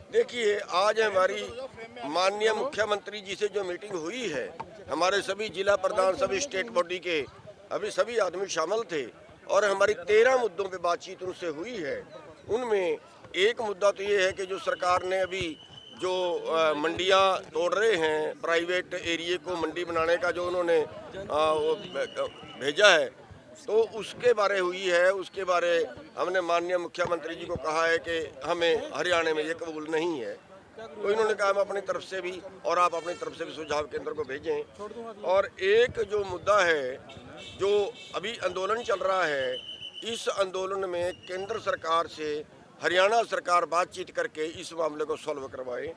देखिए, आज हमारी माननीय मुख्यमंत्री जी से जो मीटिंग हुई है, हमारे सभी जिला प्रधान, सभी स्टेट बॉडी के अभी सभी आदमी शामिल थे और हमारी 13 मुद्दों पे बातचीत उनसे हुई है। उनमें एक मुद्दा तो ये है कि जो सरकार ने अभी जो मंडियां तोड़ रहे हैं, प्राइवेट एरिया को मंडी बनाने का जो उन्होंने वो भेजा है, तो उसके बारे हुई है। उसके बारे हमने माननीय मुख्यमंत्री जी को कहा है कि हमें हरियाणा में ये कबूल नहीं है। तो इन्होंने कहा हम अपनी तरफ से भी और आप अपनी तरफ से भी सुझाव केंद्र को भेजें। और एक जो मुद्दा है, जो अभी आंदोलन चल रहा है, इस आंदोलन में केंद्र सरकार से हरियाणा सरकार बातचीत करके इस मामले को सॉल्व करवाए।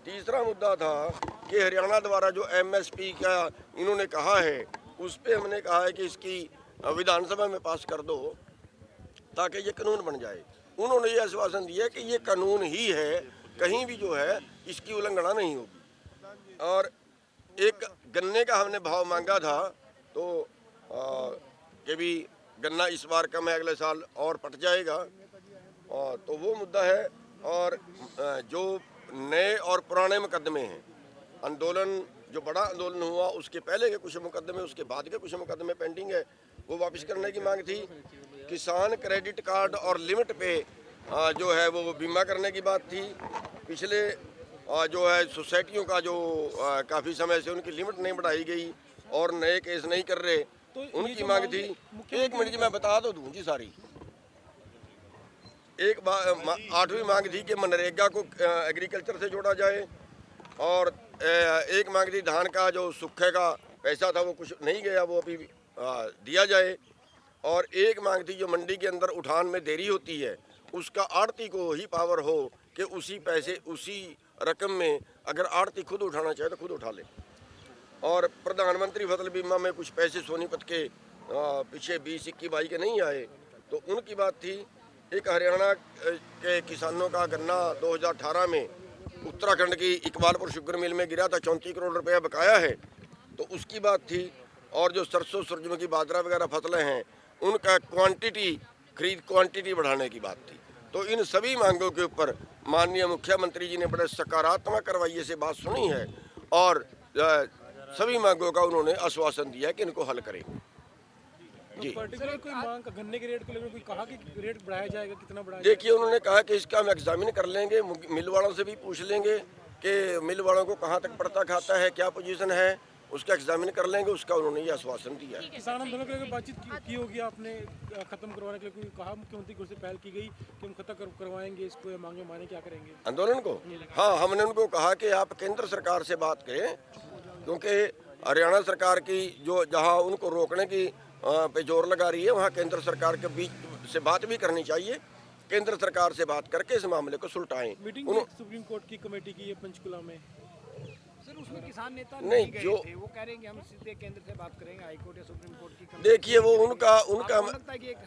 तीसरा मुद्दा था कि हरियाणा द्वारा जो MSP का इन्होंने कहा है, उस पर हमने कहा है कि इसकी विधानसभा में पास कर दो ताकि ये कानून बन जाए। उन्होंने ये आश्वासन दिया कि ये कानून ही है, कहीं भी जो है इसकी उल्लंघना नहीं होगी। और एक गन्ने का हमने भाव मांगा था, तो कि भी गन्ना इस बार कम है, अगले साल और पट जाएगा, और तो वो मुद्दा है। और जो नए और पुराने मुकदमे हैं, आंदोलन जो बड़ा आंदोलन हुआ उसके पहले के कुछ मुकदमे, उसके बाद के कुछ मुकदमे पेंडिंग है, वो वापस करने की मांग थी। किसान क्रेडिट कार्ड और लिमिट पे जो है वो बीमा करने की बात थी। पिछले जो है सोसाइटियों का जो काफ़ी समय से उनकी लिमिट नहीं बढ़ाई गई और नए केस नहीं कर रहे, तो उनकी मांग थी। एक मिनट जी, मैं बता तो दूँ जी सारी। एक 8वीं मांग थी कि मनरेगा को एग्रीकल्चर से जोड़ा जाए, और एक मांग थी धान का जो सूखे का पैसा था वो कुछ नहीं गया, वो अभी दिया जाए। और एक मांग थी जो मंडी के अंदर उठान में देरी होती है उसका आड़ती को ही पावर हो कि उसी पैसे उसी रकम में अगर आड़ती खुद उठाना चाहे तो खुद उठा ले। और प्रधानमंत्री फसल बीमा में कुछ पैसे सोनीपत के पीछे 20-21-22 के नहीं आए, तो उनकी बात थी। एक हरियाणा के किसानों का गन्ना 2018 में उत्तराखंड की इकबालपुर शुगर मिल में गिरा था, 34 करोड़ रुपया बकाया है, तो उसकी बात थी। और जो सरसों, सूरजमुखी, बाजरा वगैरह फसलें हैं, उनका खरीद क्वांटिटी बढ़ाने की बात थी। तो इन सभी मांगों के ऊपर माननीय मुख्यमंत्री जी ने बड़े सकारात्मक रवैये से बात सुनी है और सभी मांगों का उन्होंने आश्वासन दिया है कि इनको हल करेंगे। जी, पर्टिकुलर कोई मांग गन्ने के रेट को लेकर कोई कहा कि रेट बढ़ाया जाएगा, कितना बढ़ाया? देखिए, उन्होंने कहा कि इसका हम एग्जामिन कर लेंगे, मिल वालों से भी पूछ लेंगे कि मिल वालों को कहाँ तक पड़ता खाता है, क्या पोजीशन है, उसका एग्जामिन कर लेंगे। उसका उन्होंने ये आश्वासन दिया है। किसान आंदोलन के लिए बातचीत की होगी आपने, खत्म करवाने के लिए कहा मुख्यमंत्री को, पहल की गई कि हम खत्म करवाएंगे इसको, या मांगे माने क्या करेंगे आंदोलन को? हाँ, हमने उनको कहा कि आप केंद्र सरकार से बात करें, क्योंकि हरियाणा सरकार की जो जहाँ उनको रोकने की पे जोर लगा रही है, वहाँ केंद्र सरकार के बीच से बात भी करनी चाहिए। केंद्र सरकार से बात करके इस मामले को सुलटाएं। मीटिंग सुप्रीम कोर्ट की कमेटी की है पंचकुला में, सर उसमें किसान नेता नहीं गए जो थे, वो कह रहे हैं कि हम सीधे केंद्र से बात करेंगे, हाई कोर्ट या सुप्रीम कोर्ट की कमेटी। देखिए, वो उनका लगता है कि एक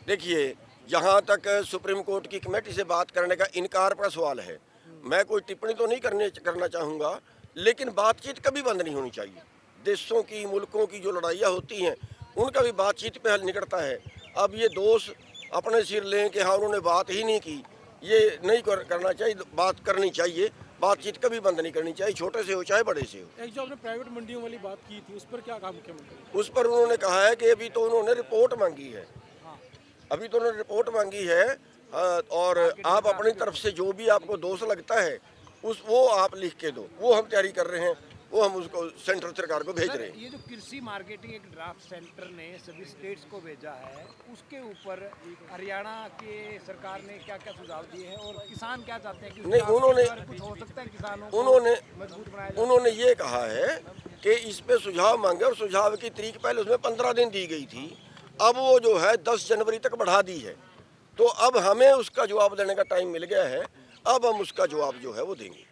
देखिए, यहाँ तक सुप्रीम कोर्ट की कमेटी से बात करने का इनकार पर सवाल है। मैं कोई टिप्पणी तो नहीं करना चाहूँगा, लेकिन बातचीत कभी बंद नहीं होनी चाहिए। देशों की, मुल्कों की जो लड़ाइयाँ होती हैं, उनका भी बातचीत पे हल निकलता है। अब ये दोष अपने सिर लें कि हाँ उन्होंने बात ही नहीं की, ये नहीं करना चाहिए। बात करनी चाहिए, बातचीत कभी बंद नहीं करनी चाहिए, छोटे से हो चाहे बड़े से हो। एक जो आपने प्राइवेट मंडियों वाली बात की थी, उस पर क्या कहा मुख्यमंत्री? उस पर उन्होंने कहा है कि अभी तो उन्होंने रिपोर्ट मांगी है, अभी तो उन्होंने रिपोर्ट मांगी है, और आप अपनी तरफ से जो भी आपको दोष लगता है वो आप लिख के दो, वो हम तैयारी कर रहे हैं, वो हम उसको सेंट्रल सरकार को भेज रहे हैं। ये जो कृषि मार्केटिंग एक ड्राफ्ट सेंटर ने सभी स्टेट्स को भेजा है, उसके ऊपर हरियाणा के सरकार ने क्या क्या सुझाव दिए हैं और किसान क्या चाहते हैं कि नहीं, उन्होंने कुछ हो सकता है किसानों उन्होंने मजबूत बनाया? उन्होंने ये कहा है कि इस पे सुझाव मांगे, और सुझाव की तारीख पहले उसमें 15 दिन दी गई थी, अब वो जो है 10 जनवरी तक बढ़ा दी है। तो अब हमें उसका जवाब देने का टाइम मिल गया है, अब हम उसका जवाब जो है वो देंगे।